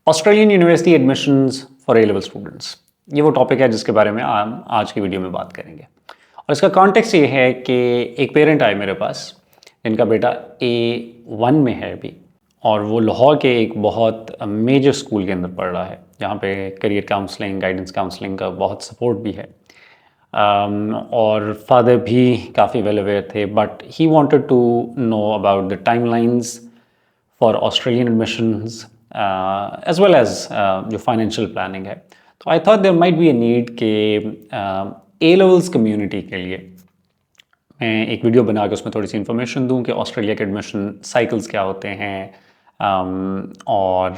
Australian university admissions for a level students, ये वो topic है जिसके बारे में हम आज की वीडियो में बात करेंगे। और इसका कॉन्टेक्स्ट ये है कि एक पेरेंट आए मेरे पास जिनका बेटा A1 में है अभी, और वो लाहौर के एक बहुत मेजर स्कूल के अंदर पढ़ रहा है जहाँ पे करियर काउंसलिंग, गाइडेंस काउंसलिंग का बहुत सपोर्ट भी है। और फादर भी काफ़ी वेल अवेयर थे, but he wanted to know about the timelines for Australian admissions as well as जो फाइनेंशियल प्लानिंग है। तो I thought there might be a need के ए लेवल्स कम्युनिटी के लिए मैं एक वीडियो बना के उसमें थोड़ी सी इन्फॉर्मेशन दूं कि ऑस्ट्रेलिया के एडमिशन साइकिल्स क्या होते हैं और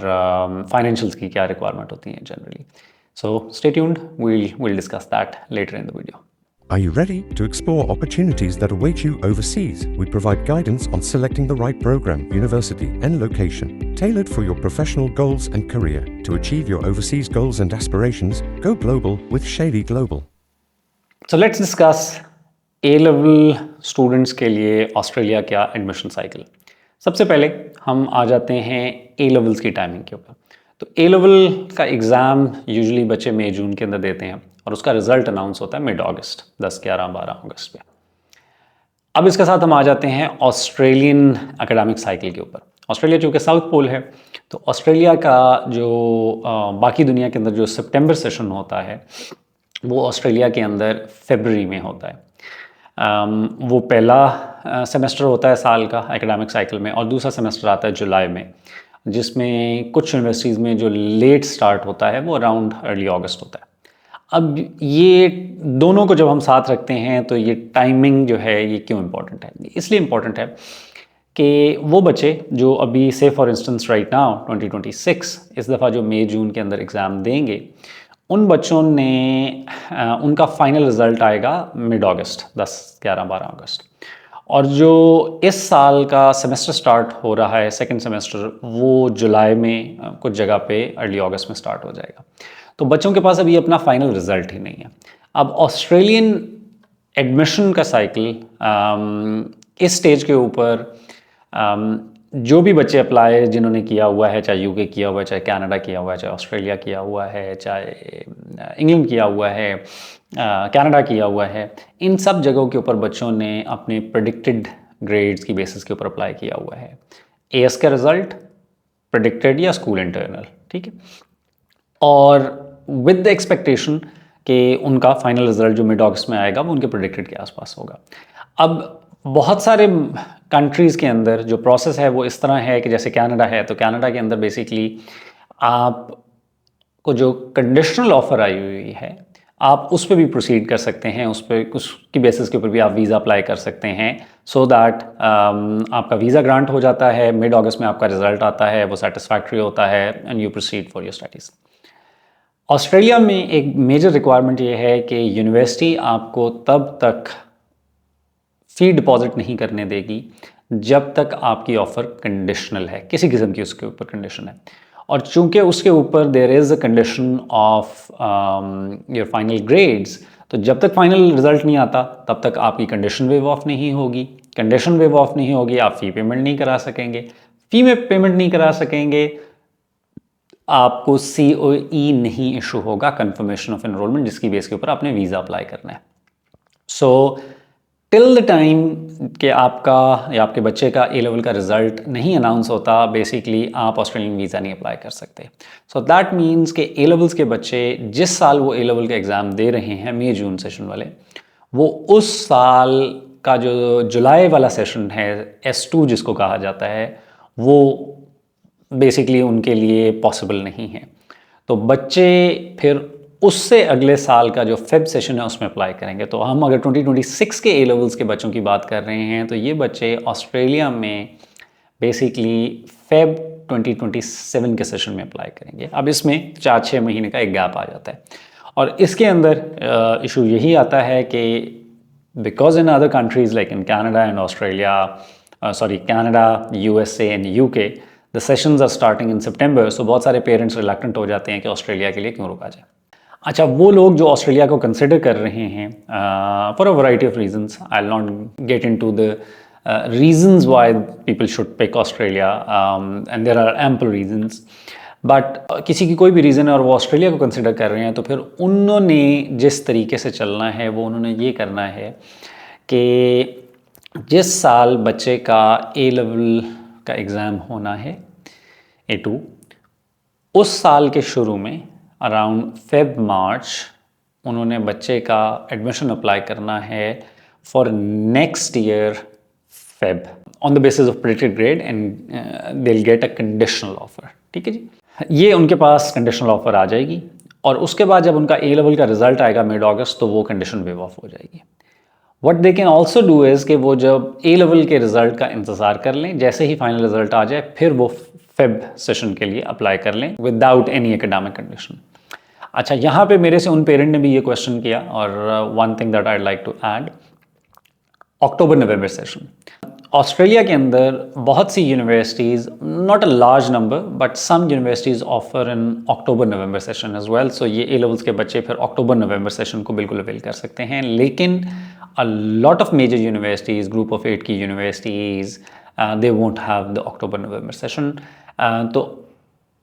फाइनेंशियल्स की क्या रिक्वायरमेंट होती हैं generally. So stay tuned, we'll discuss that later in the video. Are you ready to explore opportunities that await you overseas? We provide guidance on selecting the right program, university, and location, tailored for your professional goals and career. To achieve your overseas goals and aspirations, go global with Shady Global. So let's discuss A-level students के लिए Australia क्या admission cycle. सबसे पहले हम आ जाते हैं A-levels की timing के ऊपर। तो ए लेवल का एग्ज़ाम यूजुअली बच्चे मई जून के अंदर देते हैं और उसका रिजल्ट अनाउंस होता है मिड अगस्त, 10, 11, 12 अगस्त पे। अब इसके साथ हम आ जाते हैं ऑस्ट्रेलियन एकेडमिक साइकिल के ऊपर। ऑस्ट्रेलिया चूँकि साउथ पोल है, तो ऑस्ट्रेलिया का जो बाकी दुनिया के अंदर जो सितंबर सेशन होता है वो ऑस्ट्रेलिया के अंदर फरवरी में होता है। वो पहला सेमेस्टर होता है साल का एकेडमिक साइकिल में, और दूसरा सेमेस्टर आता है जुलाई में, जिसमें कुछ यूनिवर्सिटीज़ में जो लेट स्टार्ट होता है वो अराउंड अर्ली अगस्त होता है। अब ये दोनों को जब हम साथ रखते हैं तो ये टाइमिंग जो है ये क्यों इम्पॉर्टेंट है? इसलिए इम्पॉर्टेंट है कि वो बच्चे जो अभी से फॉर इंस्टेंस राइट नाउ 2026 इस दफ़ा जो मई जून के अंदर एग्ज़ाम देंगे, उन बच्चों ने उनका फाइनल रिज़ल्ट आएगा मिड अगस्त, 10, 11, 12 अगस्त। और जो इस साल का सेमेस्टर स्टार्ट हो रहा है सेकंड सेमेस्टर, वो जुलाई में कुछ जगह पे अर्ली अगस्त में स्टार्ट हो जाएगा। तो बच्चों के पास अभी अपना फाइनल रिज़ल्ट ही नहीं है। अब ऑस्ट्रेलियन एडमिशन का साइकिल इस स्टेज के ऊपर जो भी बच्चे अप्लाई जिन्होंने किया हुआ है, चाहे यूके किया हुआ है, चाहे कनाडा किया हुआ है, चाहे ऑस्ट्रेलिया किया हुआ है, चाहे इंग्लैंड किया हुआ है, कनाडा किया हुआ है, इन सब जगहों के ऊपर बच्चों ने अपने प्रेडिक्टेड ग्रेड्स की बेसिस के ऊपर अप्लाई किया हुआ है। एएस का रिज़ल्ट प्रेडिक्टेड या स्कूल इंटरनल, ठीक है, और विद द एक्सपेक्टेशन कि उनका फाइनल रिज़ल्ट जो मिड अगस्त में आएगा वो उनके प्रेडिक्टेड के आसपास होगा। अब बहुत सारे कंट्रीज़ के अंदर जो प्रोसेस है वो इस तरह है कि जैसे कनाडा है, तो कनाडा के अंदर बेसिकली आपको जो कंडीशनल ऑफ़र आई हुई है आप उस पर भी प्रोसीड कर सकते हैं, उस पर उसकी बेसिस के ऊपर भी आप वीज़ा अप्लाई कर सकते हैं, सो दैट आपका वीज़ा ग्रांट हो जाता है, मिड अगस्त में आपका रिज़ल्ट आता है, वो सेटिस्फैक्ट्री होता है and you proceed for your studies. Australia में एक मेजर रिक्वायरमेंट ये है कि यूनिवर्सिटी आपको तब तक फ़ी डिपॉजिट नहीं करने देगी जब तक आपकी ऑफ़र कंडीशनल है, किसी किस्म की उसके ऊपर कंडीशन है। और चूंकि उसके ऊपर there is a condition of your final grades, तो जब तक फाइनल रिज़ल्ट नहीं आता तब तक आपकी कंडीशन वेव ऑफ नहीं होगी। कंडीशन वेव ऑफ नहीं होगी, आप फ़ी पेमेंट नहीं करा सकेंगे। फ़ी में पेमेंट नहीं करा सकेंगे, आपको COE नहीं इशू होगा, कन्फर्मेशन ऑफ एनरोलमेंट, जिसकी बेस के ऊपर आपने वीज़ा अप्लाई करना है। सो टिल द टाइम कि आपका या आपके बच्चे का ए लेवल का रिज़ल्ट नहीं अनाउंस होता, बेसिकली आप ऑस्ट्रेलियन वीज़ा नहीं अप्लाई कर सकते। सो दैट मीन्स कि ए लेवल्स के बच्चे जिस साल वो ए लेवल का एग्ज़ाम दे रहे हैं मई जून सेशन वाले, वो उस साल का जो जुलाई वाला सेशन है S2 जिसको कहा जाता है, वो बेसिकली उनके लिए पॉसिबल नहीं है। तो बच्चे फिर उससे अगले साल का जो फेब सेशन है उसमें अप्लाई करेंगे। तो हम अगर 2026 के ए लेवल्स के बच्चों की बात कर रहे हैं तो ये बच्चे ऑस्ट्रेलिया में बेसिकली फेब 2027 के सेशन में अप्लाई करेंगे। अब इसमें 4-6 महीने का एक गैप आ जाता है, और इसके अंदर इशू यही आता है कि because in other countries like in Canada and Australia, Canada, USA and UK, the sessions are starting in September, so बहुत सारे पेरेंट्स रिलक्टेंट हो जाते हैं कि ऑस्ट्रेलिया के लिए क्यों रुका जाए। अच्छा, वो लोग जो ऑस्ट्रेलिया को कंसिडर कर रहे हैं for a variety of reasons, I will not get into the reasons why people should pick Australia, and there are ample reasons. But किसी की कोई भी रीज़न है और वो ऑस्ट्रेलिया को कंसिडर कर रहे हैं, तो फिर उन्होंने जिस तरीके से चलना है वो उन्होंने ये करना है कि जिस साल बच्चे का ए लेवल का एग्ज़ाम होना है, A2, उस साल के शुरू में अराउंड फेब मार्च उन्होंने बच्चे का एडमिशन अप्लाई करना है for next year Feb on the basis of predicted grade and they will get a conditional offer. ठीक है जी, ये उनके पास कंडीशनल ऑफर आ जाएगी और उसके बाद जब उनका ए लेवल का रिजल्ट आएगा मिड अगस्त, तो वो कंडीशन वेव ऑफ हो जाएगी। What they can also do is कि वो जब ए लेवल के रिजल्ट का इंतज़ार कर लें, जैसे ही फाइनल रिजल्ट आ जाए फिर वो फेब सेशन के लिए अप्लाई कर लें विदाउट एनी एकेडमिक कंडीशन। अच्छा, यहाँ पे मेरे से उन पेरेंट ने भी ये क्वेश्चन किया, और one thing that I like to add, October November session Australia के अंदर बहुत सी universities, not a large number but some universities offer in October November session as well. So ये ए लेवल्स के बच्चे फिर अक्टूबर नवंबर सेशन को बिल्कुल अवेल कर सकते हैं। लेकिन a lot of major universities, group of 8 की universities, they won't have the October November session. तो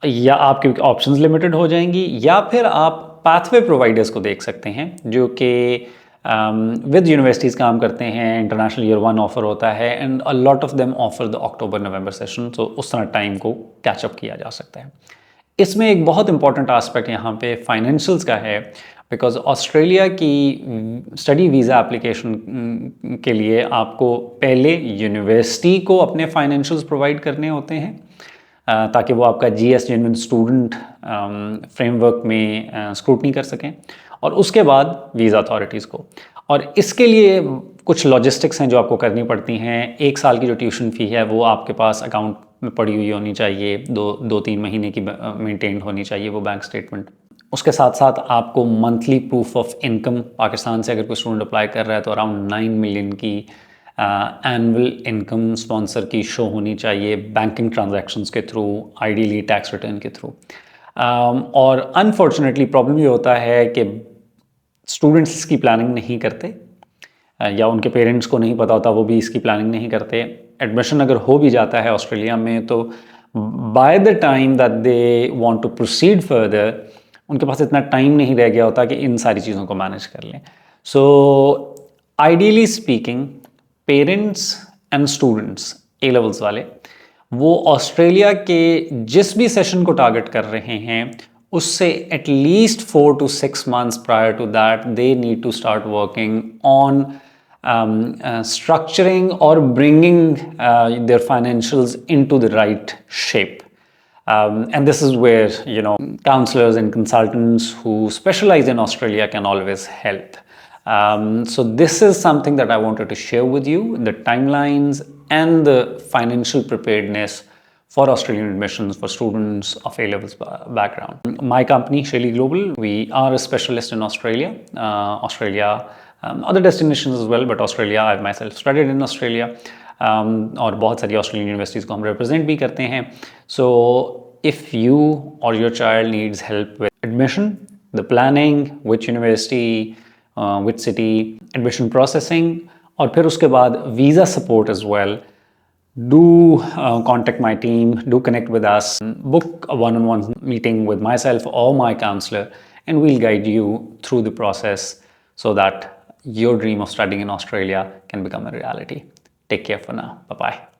या आपके ऑप्शंस लिमिटेड हो जाएंगी, या फिर आप पाथवे प्रोवाइडर्स को देख सकते हैं जो कि विद यूनिवर्सिटीज़ काम करते हैं, इंटरनेशनल ईयर 1 ऑफर होता है and a lot of them offer the October November session. तो उस तरह टाइम को कैचअप किया जा सकता है। इसमें एक बहुत इंपॉर्टेंट आस्पेक्ट यहाँ पे फाइनेंशियल्स का है, बिकॉज ऑस्ट्रेलिया की स्टडी वीज़ा एप्लीकेशन के लिए आपको पहले यूनिवर्सिटी को अपने फाइनेंशियल्स प्रोवाइड करने होते हैं ताकि वो आपका GS जेन्युइन स्टूडेंट फ्रेमवर्क में स्क्रूटनी कर सकें, और उसके बाद वीज़ा अथॉरिटीज़ को। और इसके लिए कुछ लॉजिस्टिक्स हैं जो आपको करनी पड़ती हैं। 1 साल की जो ट्यूशन फ़ी है वो आपके पास अकाउंट में पड़ी हुई होनी चाहिए, 2-3 महीने की मेंटेन्ड होनी चाहिए वो बैंक स्टेटमेंट। उसके साथ साथ आपको monthly proof of income, Pakistan से अगर कोई स्टूडेंट अप्लाई कर रहा है तो अराउंड 9 मिलियन की एनुअल इनकम स्पॉन्सर की शो होनी चाहिए बैंकिंग ट्रांजैक्शंस के थ्रू, आइडियली टैक्स रिटर्न के थ्रू। और अनफॉर्चुनेटली प्रॉब्लम ये होता है कि स्टूडेंट्स इसकी प्लानिंग नहीं करते, या उनके पेरेंट्स को नहीं पता होता, वो भी इसकी प्लानिंग नहीं करते। एडमिशन अगर हो भी जाता है ऑस्ट्रेलिया में तो by the time that they want to proceed further उनके पास इतना टाइम नहीं रह गया होता कि इन सारी चीज़ों को मैनेज कर लें। So ideally speaking parents and students A levels वाले वो ऑस्ट्रेलिया के जिस भी सेशन को टारगेट कर रहे हैं उससे at least 4 to 6 months prior to that they need to start working on structuring or bringing their financials into the right shape. And this is where, counselors and consultants who specialize in Australia can always help. So this is something that I wanted to share with you, the timelines and the financial preparedness for Australian admissions for students of A-levels background. My company, Shaily Global, we are a specialist in Australia, other destinations as well, but Australia, I've myself studied in Australia, और बहुत सारी Australian universities को हम represent भी करते हैं। So if you or your child needs help with admission, the planning, which university, which city, admission processing, और फिर उसके बाद visa support as well, do contact my team, do connect with us, book a one-on-one meeting with myself or my counselor, and we'll guide you through the process so that your dream of studying in Australia can become a reality. Take care for now. Bye-bye.